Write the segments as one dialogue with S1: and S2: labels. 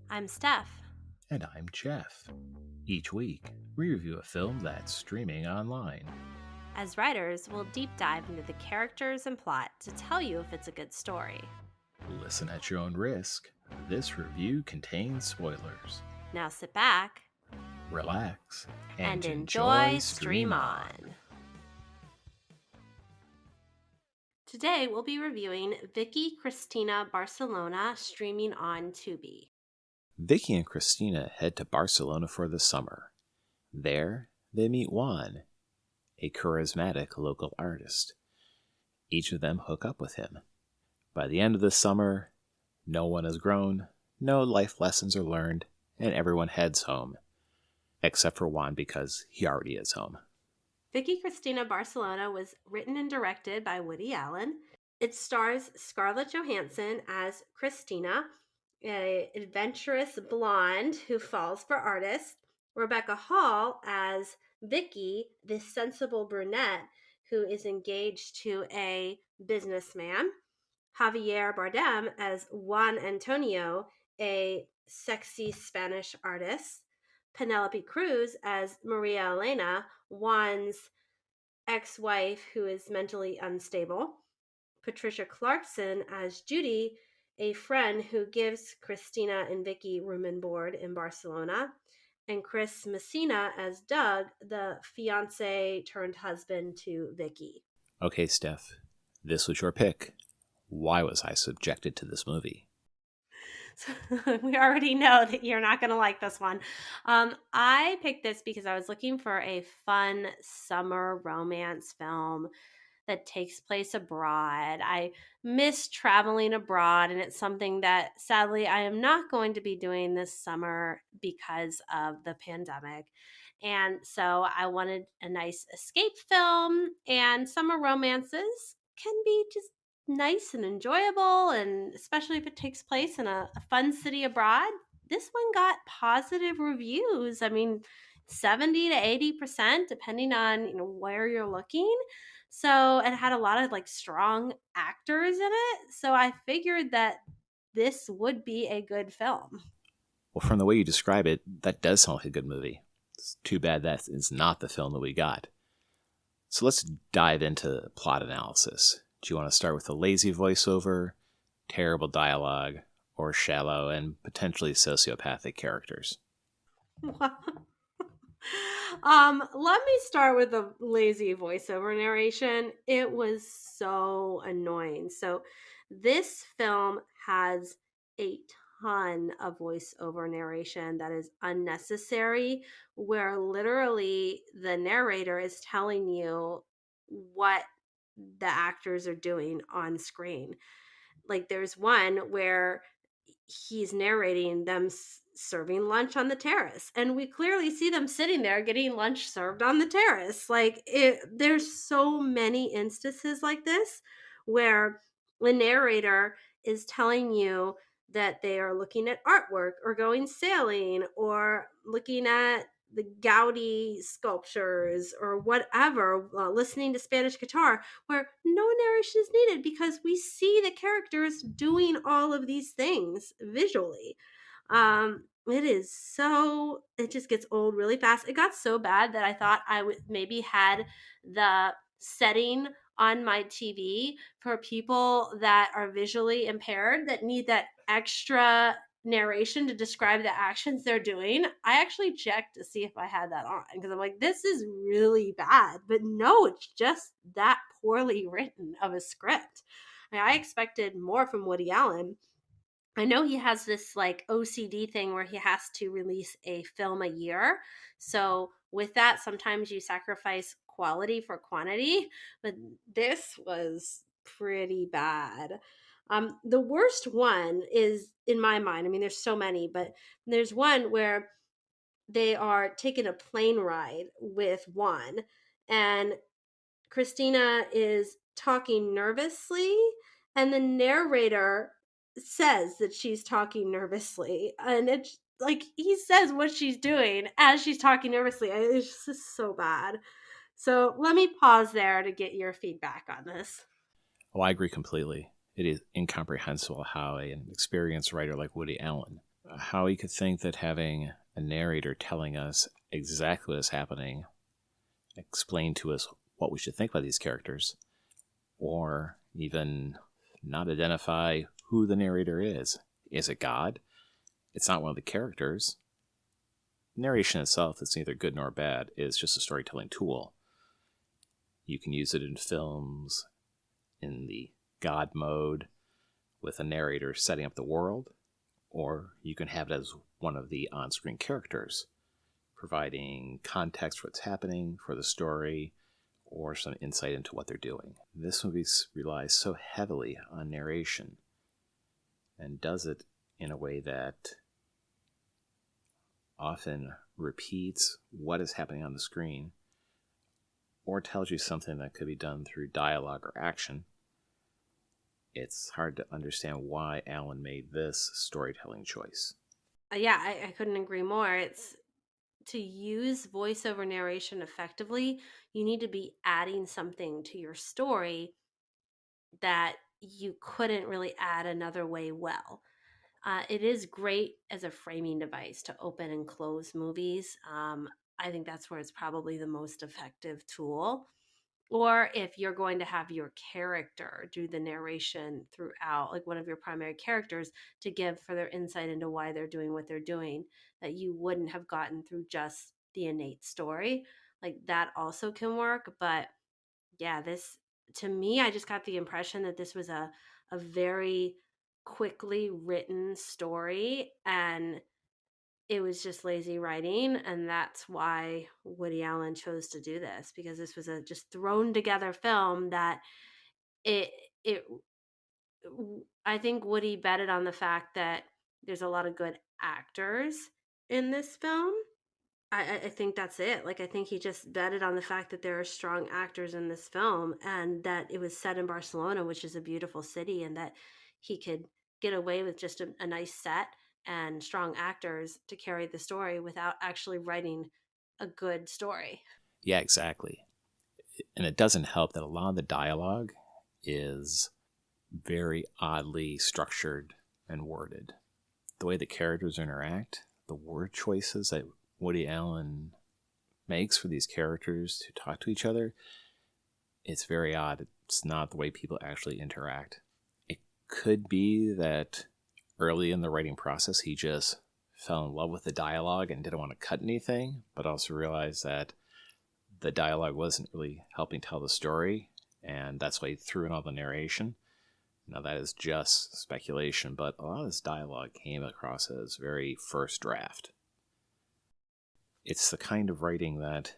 S1: I'm Steph.
S2: And I'm Jeff. Each week, we review a film that's streaming online.
S1: As writers, we'll deep dive into the characters and plot to tell you if it's a good story.
S2: Listen at your own risk. This review contains spoilers.
S1: Now sit back
S2: Relax
S1: and enjoy Stream On. Today, we'll be reviewing Vicky Cristina Barcelona streaming on Tubi.
S2: Vicky and Cristina head to Barcelona for the summer. There, they meet Juan, a charismatic local artist. Each of them hook up with him. By the end of the summer, no one has grown, no life lessons are learned, and everyone heads home. Except for Juan because he already is home.
S1: Vicky Cristina Barcelona was written and directed by Woody Allen. It stars Scarlett Johansson as Christina, an adventurous blonde who falls for artists, Rebecca Hall as Vicky, the sensible brunette who is engaged to a businessman, Javier Bardem as Juan Antonio, a sexy Spanish artist, Penelope Cruz as Maria Elena, Juan's ex-wife who is mentally unstable, Patricia Clarkson as Judy, a friend who gives Christina and Vicky room and board in Barcelona, and Chris Messina as Doug, the fiance turned husband to Vicky.
S2: Okay, Steph, this was your pick. Why was I subjected to this movie?
S1: So we already know that you're not going to like this one. I picked this because I was looking for a fun summer romance film that takes place abroad. I miss traveling abroad, and it's something that sadly I am not going to be doing this summer because of the pandemic. And so I wanted a nice escape film, and summer romances can be just nice and enjoyable, and especially if it takes place in a fun city abroad. This one got positive reviews. I mean, 70 to 80%, depending on where you're looking. So it had a lot of strong actors in it. So I figured that this would be a good film.
S2: Well, from the way you describe it, that does sound like a good movie. It's too bad that is not the film that we got. So let's dive into plot analysis. Do you want to start with a lazy voiceover, terrible dialogue, or shallow and potentially sociopathic characters?
S1: Let me start with the lazy voiceover narration. It was so annoying. So this film has a ton of voiceover narration that is unnecessary, where literally the narrator is telling you what the actors are doing on screen. Like there's one where he's narrating them serving lunch on the terrace, and we clearly see them sitting there getting lunch served on the terrace. There's so many instances like this where the narrator is telling you that they are looking at artwork or going sailing or looking at the Gaudi sculptures or whatever, listening to Spanish guitar, where no narration is needed because we see the characters doing all of these things visually. It just gets old really fast. It got so bad that I thought I would maybe had the setting on my TV for people that are visually impaired that need that extra narration to describe the actions they're doing. I actually checked to see if I had that on because I'm like, this is really bad. But no, it's just that poorly written of a script. I expected more from Woody Allen. I know he has this OCD thing where he has to release a film a year. So with that, sometimes you sacrifice quality for quantity, but this was pretty bad. The worst one is, in my mind, I mean, there's so many, but there's one where they are taking a plane ride with Juan, and Christina is talking nervously, and the narrator says that she's talking nervously, and it's like he says what she's doing as she's talking nervously. It's just so bad. So let me pause there to get your feedback on this.
S2: I agree completely. It is incomprehensible how an experienced writer like Woody Allen how you could think that having a narrator telling us exactly what is happening, explain to us what we should think about these characters, or even not identify who the narrator is. Is it God? It's not one of the characters. Narration itself is neither good nor bad. It's just a storytelling tool. You can use it in films, in the God mode, with a narrator setting up the world, or you can have it as one of the on-screen characters, providing context for what's happening, for the story, or some insight into what they're doing. This movie relies so heavily on narration, and does it in a way that often repeats what is happening on the screen, or tells you something that could be done through dialogue or action. It's hard to understand why Alan made this storytelling choice.
S1: Yeah, I couldn't agree more. It's to use voiceover narration effectively, you need to be adding something to your story that you couldn't really add another way well. It is great as a framing device to open and close movies. I think that's where it's probably the most effective tool. Or if you're going to have your character do the narration throughout, like one of your primary characters, to give further insight into why they're doing what they're doing that you wouldn't have gotten through just the innate story. Like that also can work. But yeah, this, to me, I just got the impression that this was a very quickly written story, and it was just lazy writing, and that's why Woody Allen chose to do this, because this was a just thrown together film that it it I think Woody betted on the fact that there's a lot of good actors in this film. I think that's it. Like, I think he just betted on the fact that there are strong actors in this film, and that it was set in Barcelona, which is a beautiful city, and that he could get away with just a nice set and strong actors to carry the story without actually writing a good story.
S2: Yeah, exactly. And it doesn't help that a lot of the dialogue is very oddly structured and worded. The way the characters interact, the word choices that Woody Allen makes for these characters to talk to each other, it's very odd. It's not the way people actually interact. It could be that early in the writing process, he just fell in love with the dialogue and didn't want to cut anything, but also realized that the dialogue wasn't really helping tell the story, and that's why he threw in all the narration. Now, that is just speculation, but a lot of this dialogue came across as very first draft. It's the kind of writing that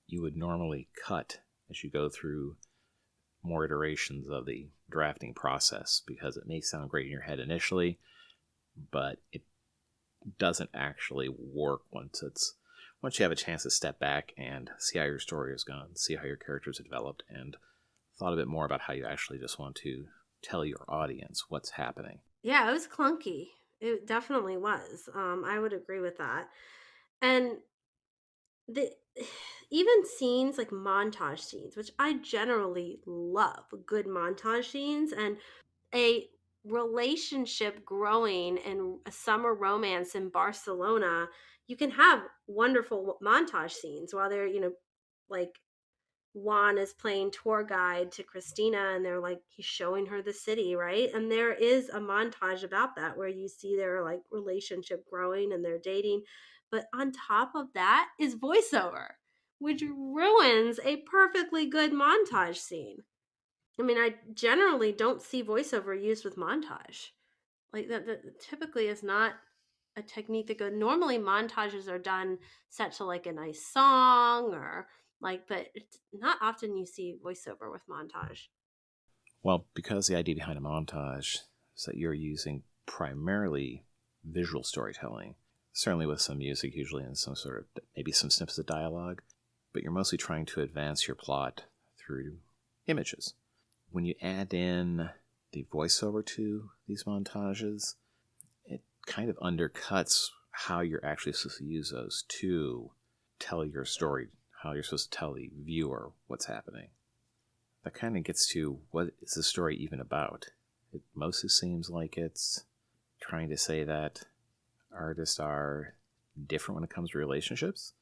S2: you would normally cut as you go through more iterations of the drafting process, because it may sound great in your head initially, but it doesn't actually work once you have a chance to step back and see how your story has gone, see how your characters have developed, and thought a bit more about how you actually just want to tell your audience what's happening.
S1: Yeah, it was clunky. It definitely was. I would agree with that. And the even scenes like montage scenes, which I generally love, good montage scenes, and a relationship growing and a summer romance in Barcelona, you can have wonderful montage scenes while they're, like Juan is playing tour guide to Christina, and they're like, he's showing her the city, right? And there is a montage about that where you see their like relationship growing and they're dating. But on top of that is voiceover, which ruins a perfectly good montage scene. I mean, I generally don't see voiceover used with montage. Like that typically is not a technique that goes. Normally, montages are done set to like a nice song or like, but it's not often you see voiceover with montage.
S2: Well, because the idea behind a montage is that you're using primarily visual storytelling, certainly with some music, usually in some sort of maybe some snippets of dialogue, but you're mostly trying to advance your plot through images. When you add in the voiceover to these montages, it kind of undercuts how you're actually supposed to use those to tell your story, how you're supposed to tell the viewer what's happening. That kind of gets to what is the story even about. It mostly seems like it's trying to say that artists are different when it comes to relationships,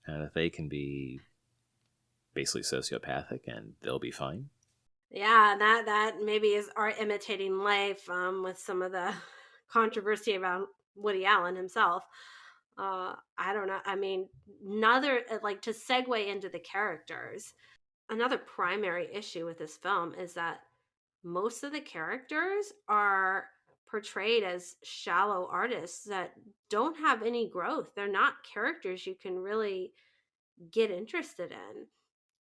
S2: and that they can be basically sociopathic and they'll be fine.
S1: Yeah, that maybe is art imitating life, with some of the controversy around Woody Allen himself. I don't know. I mean, another like to segue into the characters. Another primary issue with this film is that most of the characters are portrayed as shallow artists that don't have any growth. They're not characters you can really get interested in,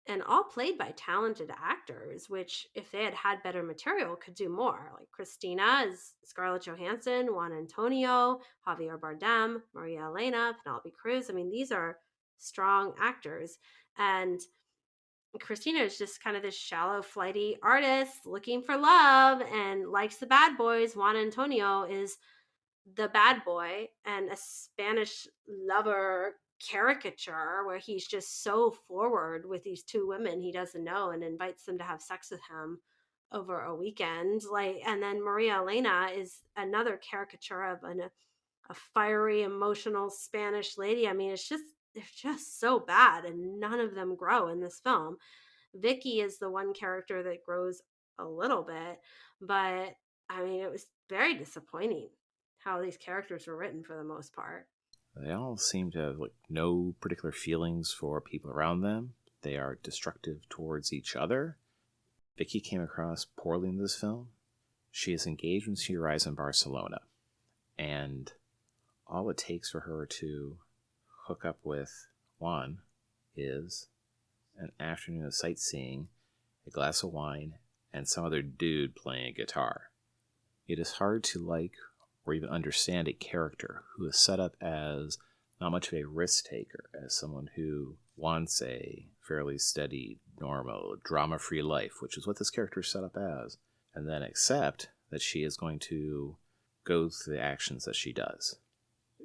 S1: and all played by talented actors, which if they had had better material could do more. Like Christina is Scarlett Johansson, Juan Antonio, Javier Bardem, Maria Elena, Penelope Cruz. I mean, these are strong actors. And Christina is just kind of this shallow, flighty artist looking for love and likes the bad boys. Juan Antonio is the bad boy and a Spanish lover caricature where he's just so forward with these two women he doesn't know and invites them to have sex with him over a weekend. Like, and then Maria Elena is another caricature of a fiery, emotional Spanish lady. I mean, they're just so bad, and none of them grow in this film. Vicky is the one character that grows a little bit, but I mean, it was very disappointing how these characters were written for the most part.
S2: They all seem to have like no particular feelings for people around them. They are destructive towards each other. Vicky came across poorly in this film. She is engaged when she arrives in Barcelona, and all it takes for her to hook up with Juan is an afternoon of sightseeing, a glass of wine, and some other dude playing a guitar. It is hard to like or even understand a character who is set up as not much of a risk taker, as someone who wants a fairly steady, normal, drama free life, which is what this character is set up as, and then accept that she is going to go through the actions that she does.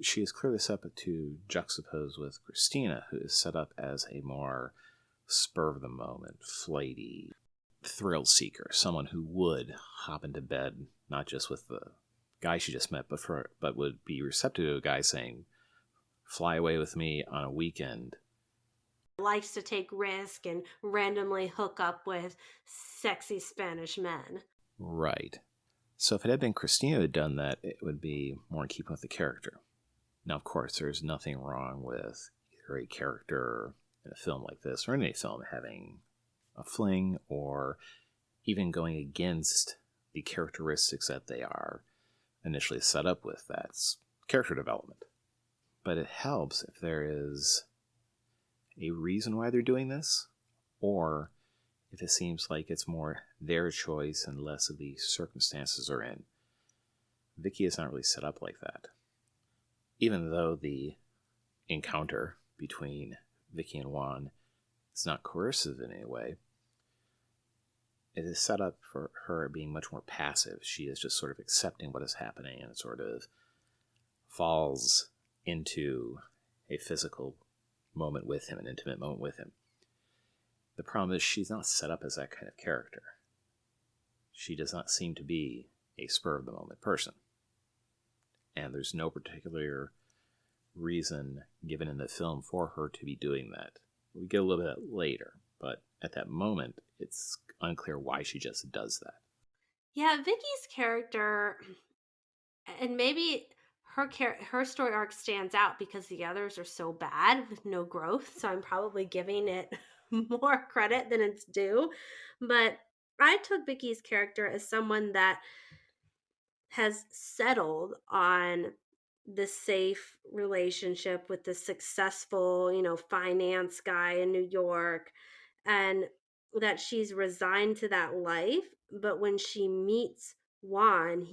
S2: She is clearly set up to juxtapose with Christina, who is set up as a more spur of the moment, flighty, thrill seeker, someone who would hop into bed not just with the guy she just met, but would be receptive to a guy saying, "Fly away with me on a weekend."
S1: Likes to take risk and randomly hook up with sexy Spanish men.
S2: Right. So if it had been Christina who had done that, it would be more in keeping with the character. Now, of course, there's nothing wrong with either a character in a film like this or in any film having a fling or even going against the characteristics that they are initially set up with. That's character development. But it helps if there is a reason why they're doing this, or if it seems like it's more their choice and less of the circumstances they're in. Vicky is not really set up like that. Even though the encounter between Vicky and Juan is not coercive in any way, it is set up for her being much more passive. She is just sort of accepting what is happening and sort of falls into a physical moment with him, an intimate moment with him. The problem is she's not set up as that kind of character. She does not seem to be a spur of the moment person. And there's no particular reason given in the film for her to be doing that. We get a little bit later, but at that moment, it's unclear why she just does that.
S1: Yeah, Vicky's character, and maybe her story arc stands out because the others are so bad with no growth. So I'm probably giving it more credit than it's due. But I took Vicky's character as someone that has settled on the safe relationship with the successful, finance guy in New York, and that she's resigned to that life. But when she meets Juan,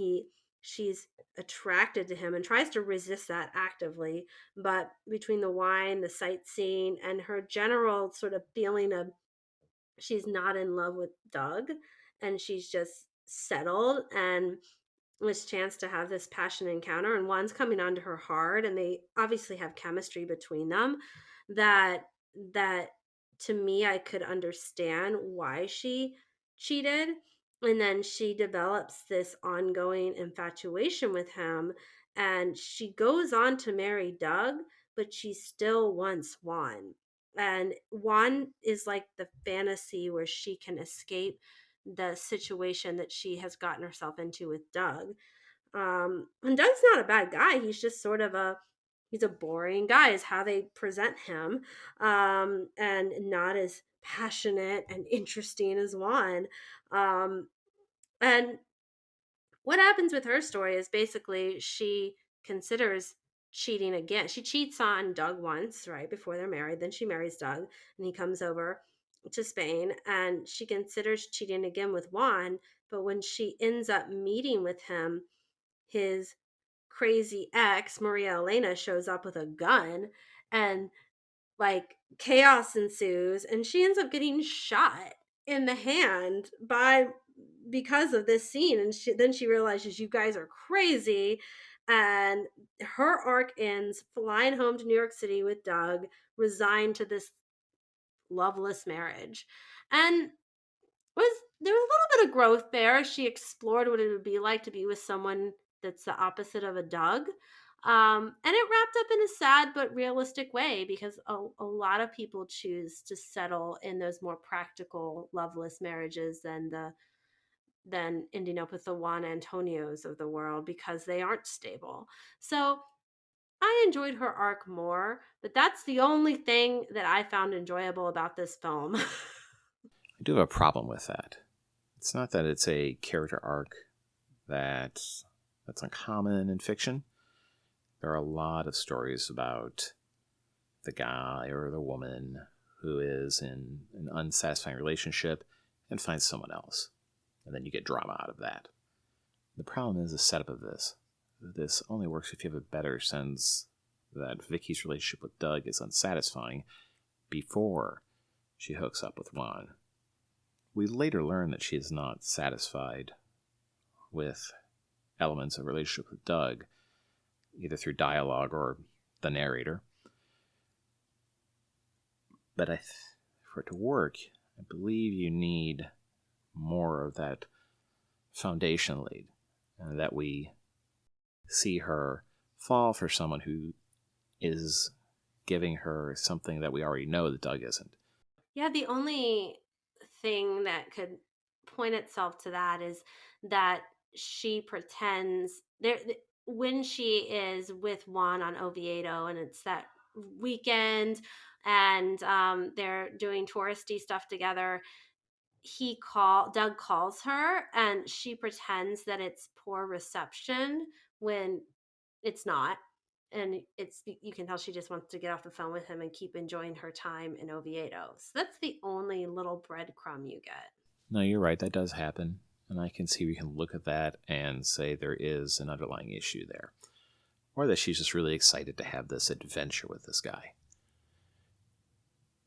S1: she's attracted to him and tries to resist that actively. But between the wine, the sightseeing, and her general sort of feeling of she's not in love with Doug and she's just settled, and this chance to have this passion encounter, and Juan's coming onto her hard, and they obviously have chemistry between them, that to me I could understand why she cheated. And then she develops this ongoing infatuation with him, and she goes on to marry Doug, but she still wants Juan. And Juan is like the fantasy where she can escape the situation that she has gotten herself into with Doug. And Doug's not a bad guy. He's just sort of he's a boring guy is how they present him. And not as passionate and interesting as Juan. Um, and what happens with her story is basically she considers cheating again. She cheats on Doug once, right, before they're married. Then she marries Doug and he comes over to Spain and she considers cheating again with Juan. But when she ends up meeting with him, his crazy ex, Maria Elena, shows up with a gun and like chaos ensues and she ends up getting shot in the hand by because of this scene. And then she realizes you guys are crazy, and her arc ends flying home to New York City with Doug, resigned to this loveless marriage. And was there was a little bit of growth there. She explored what it would be like to be with someone that's the opposite of a Doug. And it wrapped up in a sad but realistic way because a lot of people choose to settle in those more practical, loveless marriages than ending up with the Juan Antonios of the world because they aren't stable. So I enjoyed her arc more, but that's the only thing that I found enjoyable about this film.
S2: I do have a problem with that. It's not that it's a character arc that's uncommon in fiction. There are a lot of stories about the guy or the woman who is in an unsatisfying relationship and finds someone else. And then you get drama out of that. The problem is the setup of this. This only works if you have a better sense that Vicky's relationship with Doug is unsatisfying before she hooks up with Juan. We later learn that she is not satisfied with elements of relationship with Doug, either through dialogue or the narrator. But for it to work, I believe you need more of that foundation laid, and that we see her fall for someone who is giving her something that we already know that Doug isn't.
S1: Yeah, the only thing that could point itself to that is that she pretends there when she is with Juan on Oviedo and it's that weekend and they're doing touristy stuff together. Doug calls her and she pretends that it's poor reception when it's not. And it's you can tell she just wants to get off the phone with him and keep enjoying her time in Oviedo. So that's the only little breadcrumb you get.
S2: No, you're right, that does happen. And I can see we can look at that and say there is an underlying issue there. Or that she's just really excited to have this adventure with this guy.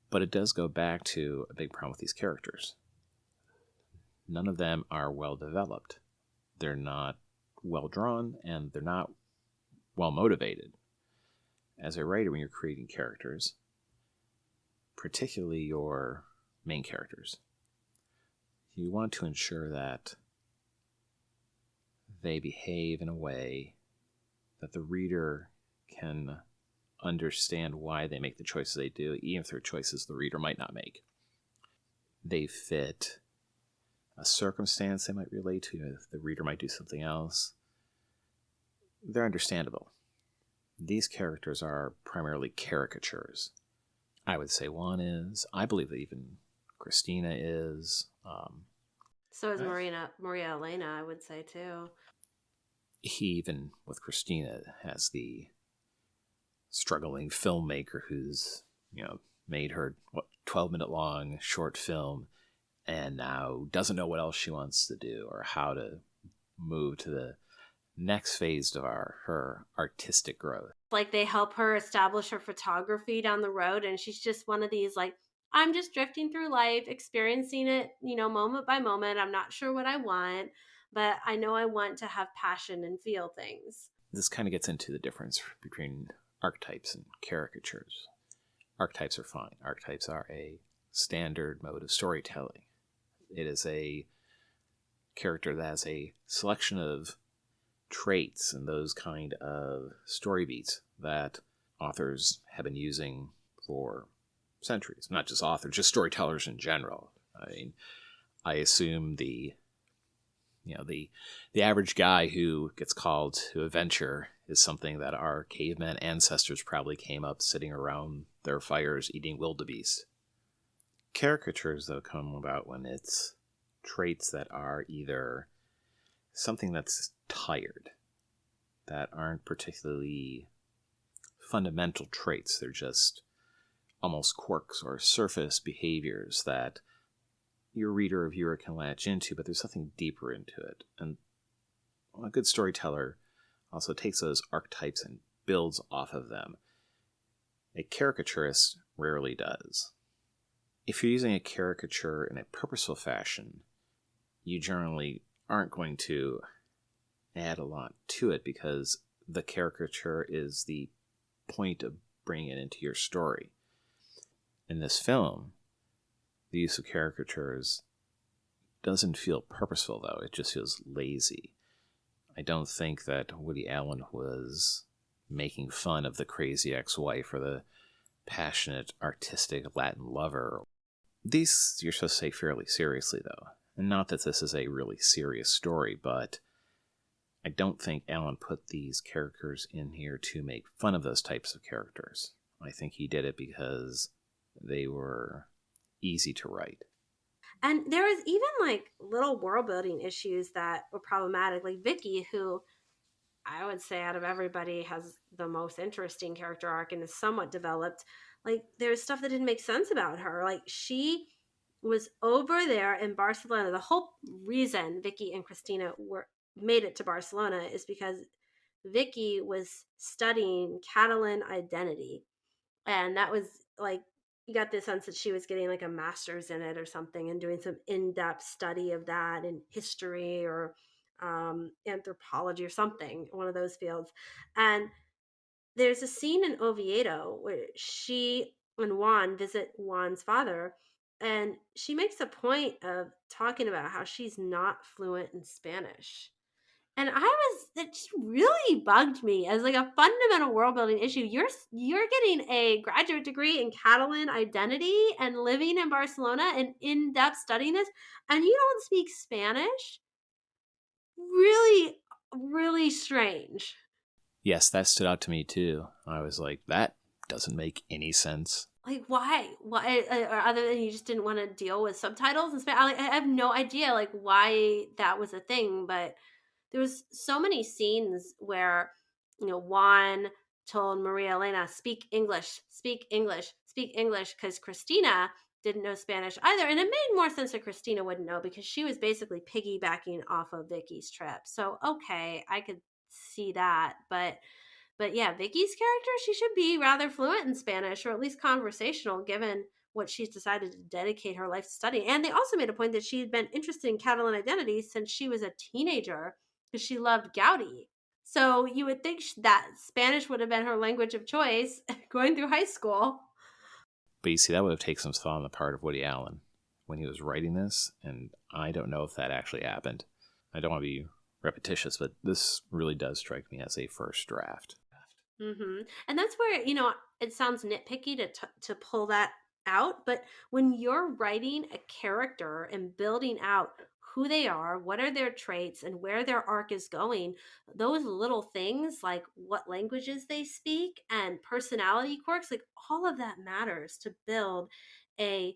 S2: But it does go back to a big problem with these characters. None of them are well developed. They're not well drawn, and they're not well motivated. As a writer, when you're creating characters, particularly your main characters, you want to ensure that they behave in a way that the reader can understand why they make the choices they do, even if they're choices the reader might not make. They fit a circumstance they might relate to. If the reader might do something else, they're understandable. These characters are primarily caricatures. I would say one is. I believe that even Cristina is.
S1: So is Maria Elena, I would say too.
S2: He, even with Cristina, has the struggling filmmaker who's, made her 12-minute long short film and now doesn't know what else she wants to do or how to move to the next phase of her artistic growth.
S1: Like they help her establish her photography down the road, and she's just one of these like, I'm just drifting through life, experiencing it, moment by moment. I'm not sure what I want, but I know I want to have passion and feel things.
S2: This kind of gets into the difference between archetypes and caricatures. Archetypes are fine. Archetypes are a standard mode of storytelling. It is a character that has a selection of traits and those kind of story beats that authors have been using for centuries. Not just authors, just storytellers in general. I mean, I assume the average guy who gets called to a venture is something that our caveman ancestors probably came up sitting around their fires eating wildebeest. Caricatures, though, come about when it's traits that are either something that's tired, that aren't particularly fundamental traits. They're just almost quirks or surface behaviors that your reader or viewer can latch into, but there's something deeper into it. And a good storyteller also takes those archetypes and builds off of them. A caricaturist rarely does. If you're using a caricature in a purposeful fashion, you generally aren't going to add a lot to it because the caricature is the point of bringing it into your story. In this film, the use of caricatures doesn't feel purposeful, though. It just feels lazy. I don't think that Woody Allen was making fun of the crazy ex-wife or the passionate, artistic Latin lover. These you're supposed to take fairly seriously, though. And not that this is a really serious story, but I don't think Allen put these characters in here to make fun of those types of characters. I think he did it because they were easy to write.
S1: And there was even like little world building issues that were problematic. Like Vicky, who I would say out of everybody has the most interesting character arc and is somewhat developed. Like there's stuff that didn't make sense about her. Like she was over there in Barcelona. The whole reason Vicky and Cristina were made it to Barcelona is because Vicky was studying Catalan identity. And that was like you got the sense that she was getting like a master's in it or something and doing some in-depth study of that in history or anthropology or something, one of those fields. And there's a scene in Oviedo where she and Juan visit Juan's father, and she makes a point of talking about how she's not fluent in Spanish. And it just really bugged me as like a fundamental world building issue. You're getting a graduate degree in Catalan identity and living in Barcelona and in depth studying this, and you don't speak Spanish. Really, really strange.
S2: Yes, that stood out to me too. I was like, that doesn't make any sense.
S1: Like why? Why? Or other than you just didn't want to deal with subtitles in Spanish? I have no idea like why that was a thing, but there was so many scenes where Juan told Maria Elena speak English, speak English, speak English because Christina didn't know Spanish either, and it made more sense that Christina wouldn't know because she was basically piggybacking off of Vicky's trip. So okay, I could see that, but yeah, Vicky's character, she should be rather fluent in Spanish or at least conversational given what she's decided to dedicate her life to study. And they also made a point that she had been interested in Catalan identity since she was a teenager because she loved Gaudi. So you would think that Spanish would have been her language of choice going through high school.
S2: But you see, that would have taken some thought on the part of Woody Allen when he was writing this, and I don't know if that actually happened. I don't want to be repetitious, but this really does strike me as a first draft.
S1: And that's where, it sounds nitpicky to pull that out. But when you're writing a character and building out who they are, what are their traits, and where their arc is going, those little things like what languages they speak and personality quirks, like all of that matters to build a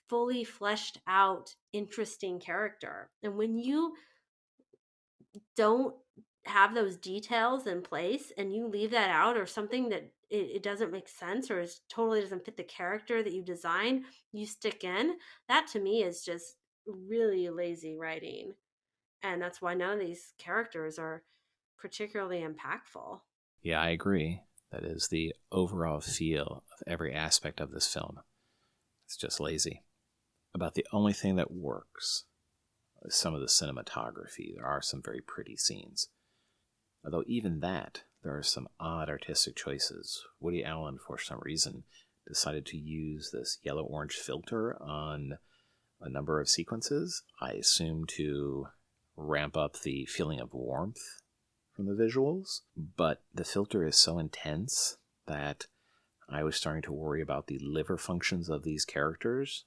S1: fully fleshed out, interesting character. And when you don't have those details in place and you leave that out or something that it doesn't make sense or is totally doesn't fit the character that you designed, you stick in, that to me is just really lazy writing. And that's why none of these characters are particularly impactful.
S2: Yeah, I agree. That is the overall feel of every aspect of this film. It's just lazy. About the only thing that works is some of the cinematography. There are some very pretty scenes. Although even that, there are some odd artistic choices. Woody Allen, for some reason, decided to use this yellow-orange filter on a number of sequences. I assume to ramp up the feeling of warmth from the visuals, but the filter is so intense that I was starting to worry about the liver functions of these characters,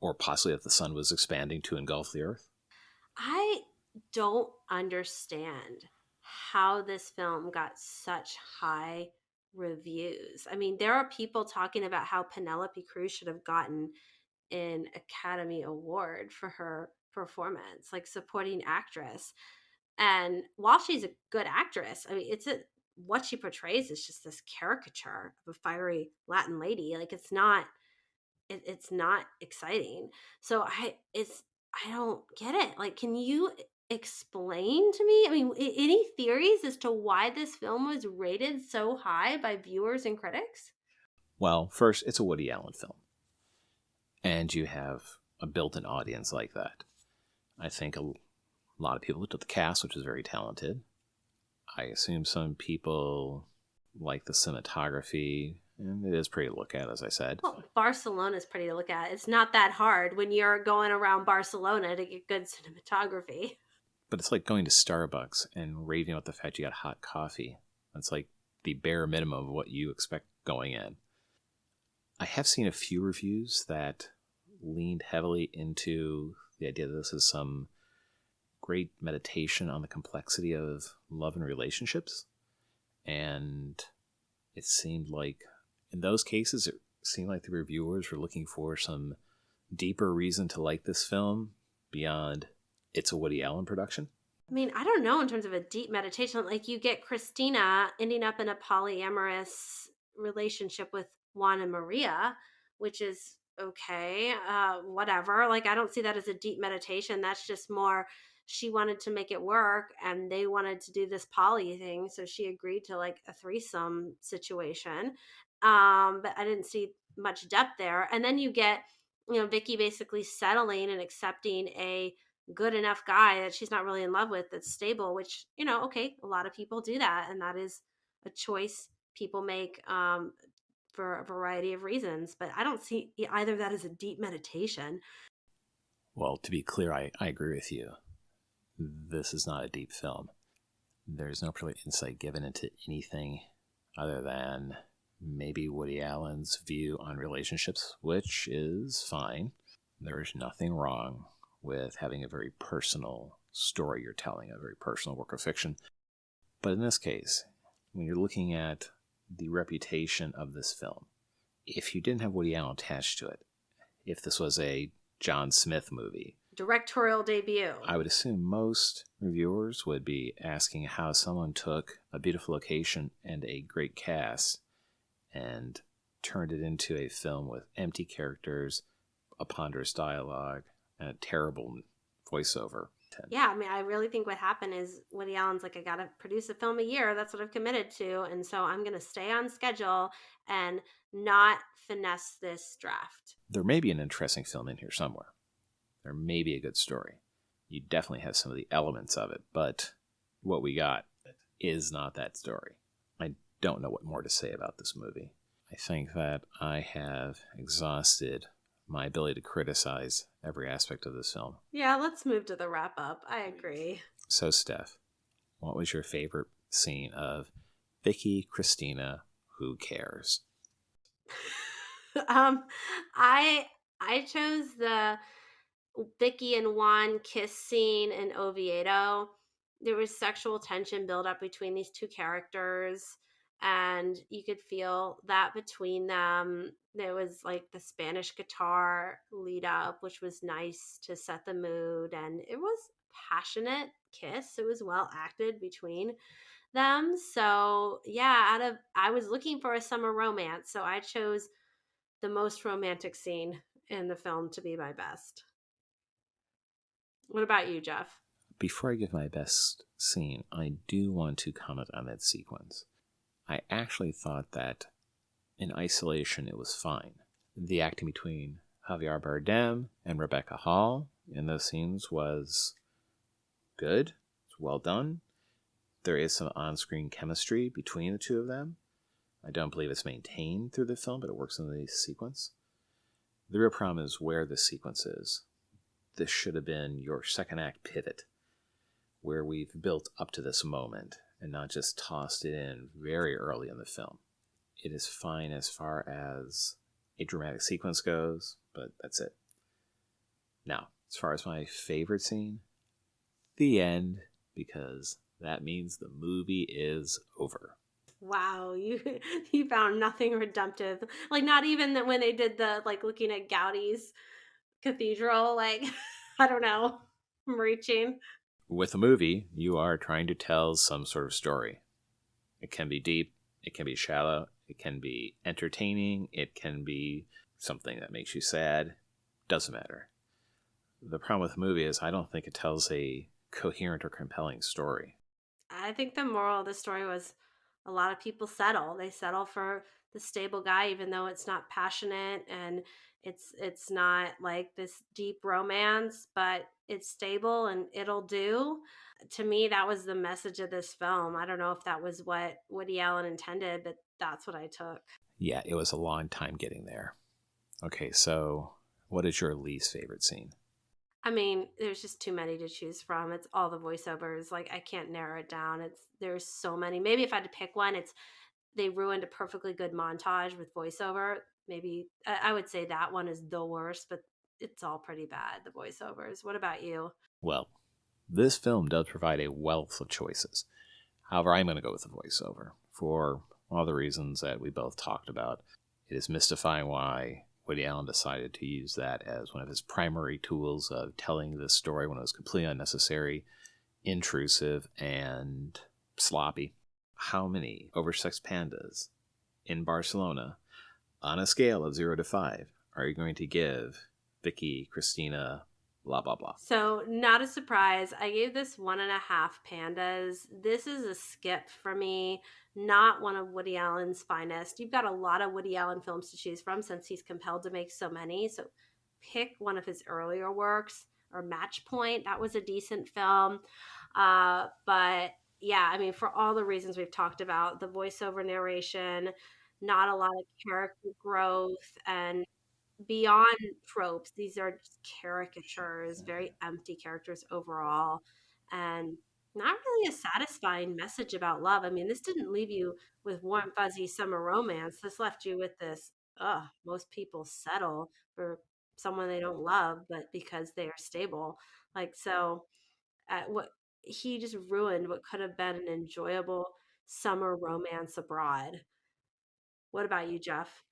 S2: or possibly if the sun was expanding to engulf the earth.
S1: I don't understand how this film got such high reviews. I mean, there are people talking about how Penelope Cruz should have gotten an Academy Award for her performance, like supporting actress. And while she's a good actress, I mean, what she portrays is just this caricature of a fiery Latin lady. Like it's not exciting. So I don't get it. Like, can you explain to me? I mean, any theories as to why this film was rated so high by viewers and critics?
S2: Well, first, it's a Woody Allen film, and you have a built-in audience like that. I think a lot of people looked at the cast, which is very talented. I assume some people like the cinematography, and it is pretty to look at, as I said.
S1: Well, Barcelona is pretty to look at. It's not that hard when you're going around Barcelona to get good cinematography.
S2: But it's like going to Starbucks and raving about the fact you got hot coffee. That's like the bare minimum of what you expect going in. I have seen a few reviews that leaned heavily into the idea that this is some great meditation on the complexity of love and relationships. And it seemed like, in those cases, it seemed like the reviewers were looking for some deeper reason to like this film beyond it's a Woody Allen production.
S1: I mean, I don't know in terms of a deep meditation. Like you get Christina ending up in a polyamorous relationship with Juan and Maria, which is okay, whatever. Like I don't see that as a deep meditation. That's just more she wanted to make it work and they wanted to do this poly thing, so she agreed to like a threesome situation. But I didn't see much depth there. And then you get, Vicky basically settling and accepting a good enough guy that she's not really in love with that's stable, which, okay, a lot of people do that. And that is a choice people make for a variety of reasons. But I don't see either of that as a deep meditation.
S2: Well, to be clear, I agree with you. This is not a deep film. There's no particular insight given into anything other than maybe Woody Allen's view on relationships, which is fine. There's nothing wrong with having a very personal story you're telling, a very personal work of fiction. But in this case, when you're looking at the reputation of this film, if you didn't have Woody Allen attached to it, if this was a John Smith movie,
S1: Directorial debut,
S2: I would assume most reviewers would be asking how someone took a beautiful location and a great cast and turned it into a film with empty characters, a ponderous dialogue, and a terrible voiceover.
S1: Yeah, I mean, I really think what happened is Woody Allen's like, I got to produce a film a year. That's what I've committed to. And so I'm going to stay on schedule and not finesse this draft.
S2: There may be an interesting film in here somewhere. There may be a good story. You definitely have some of the elements of it, but what we got is not that story. I don't know what more to say about this movie. I think that I have exhausted my ability to criticize every aspect of this film.
S1: Yeah, let's move to the wrap up. I agree.
S2: So, Steph, what was your favorite scene of Vicky Cristina Who Cares?
S1: I chose the Vicky and Juan kiss scene in Oviedo. There was sexual tension build up between these two characters, and you could feel that between them. There was like the Spanish guitar lead up, which was nice to set the mood, and it was passionate kiss. It was well acted between them. So yeah, I was looking for a summer romance, so I chose the most romantic scene in the film to be my best. What about you, Jeff?
S2: Before I give my best scene, I do want to comment on that sequence. I actually thought that in isolation it was fine. The acting between Javier Bardem and Rebecca Hall in those scenes was good. It's well done. There is some on-screen chemistry between the two of them. I don't believe it's maintained through the film, but it works in the sequence. The real problem is where the sequence is. This should have been your second act pivot. where we've built up to this moment and not just tossed it in very early in the film. It is fine as far as a dramatic sequence goes, but that's it. Now, as far as my favorite scene, the end, because that means the movie is over.
S1: Wow, you you found nothing redemptive. Like not even that when they did the like looking at Gaudi's cathedral, like I don't know. I'm reaching.
S2: With a movie, you are trying to tell some sort of story. It can be deep, it can be shallow, it can be entertaining, it can be something that makes you sad. Doesn't matter. The problem with the movie is I don't think it tells a coherent or compelling story.
S1: I think the moral of the story was a lot of people settle. They settle for the stable guy, even though it's not passionate and it's not like this deep romance, but it's stable and it'll do. To me, that was the message of this film. I don't know if that was what Woody Allen intended, but that's what I took.
S2: Yeah, it was a long time getting there. Okay, so what is your least favorite scene?
S1: I mean, there's just too many to choose from. It's all the voiceovers. Like I can't narrow it down. There's so many. Maybe if I had to pick one, it's they ruined a perfectly good montage with voiceover. Maybe I would say that one is the worst, but it's all pretty bad, the voiceovers. What about you?
S2: Well, this film does provide a wealth of choices. However, I'm going to go with the voiceover for all the reasons that we both talked about. It is mystifying why Woody Allen decided to use that as one of his primary tools of telling this story when it was completely unnecessary, intrusive, and sloppy. How many oversexed pandas in Barcelona, on a scale of 0 to 5, are you going to give Vicky Cristina blah blah blah?
S1: So, not a surprise. I gave this 1.5 pandas. This is a skip for me, not one of Woody Allen's finest. You've got a lot of Woody Allen films to choose from since he's compelled to make so many. So, pick one of his earlier works or Match Point. That was a decent film. But yeah, I mean, for all the reasons we've talked about, the voiceover narration, not a lot of character growth, and beyond tropes. These are just caricatures, very empty characters overall, and not really a satisfying message about love. I mean, this didn't leave you with warm, fuzzy summer romance. This left you with this, most people settle for someone they don't love, but because they are stable. Like, so, what he just ruined what could have been an enjoyable summer romance abroad. What about you, Jeff?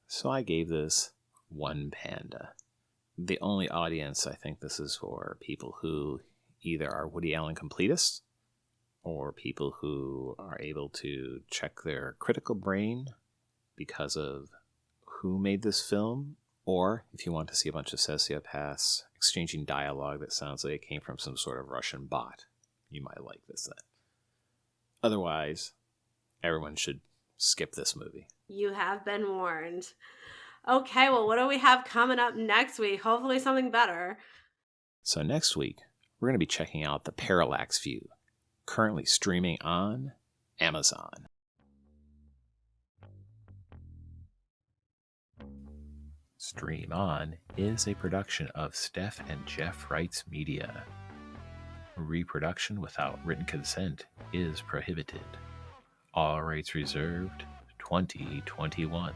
S2: So I gave this one panda. The only audience I think this is for people who either are Woody Allen completists or people who are able to check their critical brain because of who made this film, or if you want to see a bunch of sociopaths exchanging dialogue that sounds like it came from some sort of Russian bot, you might like this then. Otherwise, everyone should skip this movie.
S1: You have been warned. Okay, well, what do we have coming up next week? Hopefully, something better.
S2: So next week, we're going to be checking out The Parallax View, currently streaming on Amazon. Stream On is a production of Steph and Jeff Wrights Media. Reproduction without written consent is prohibited. All rights reserved. 2021.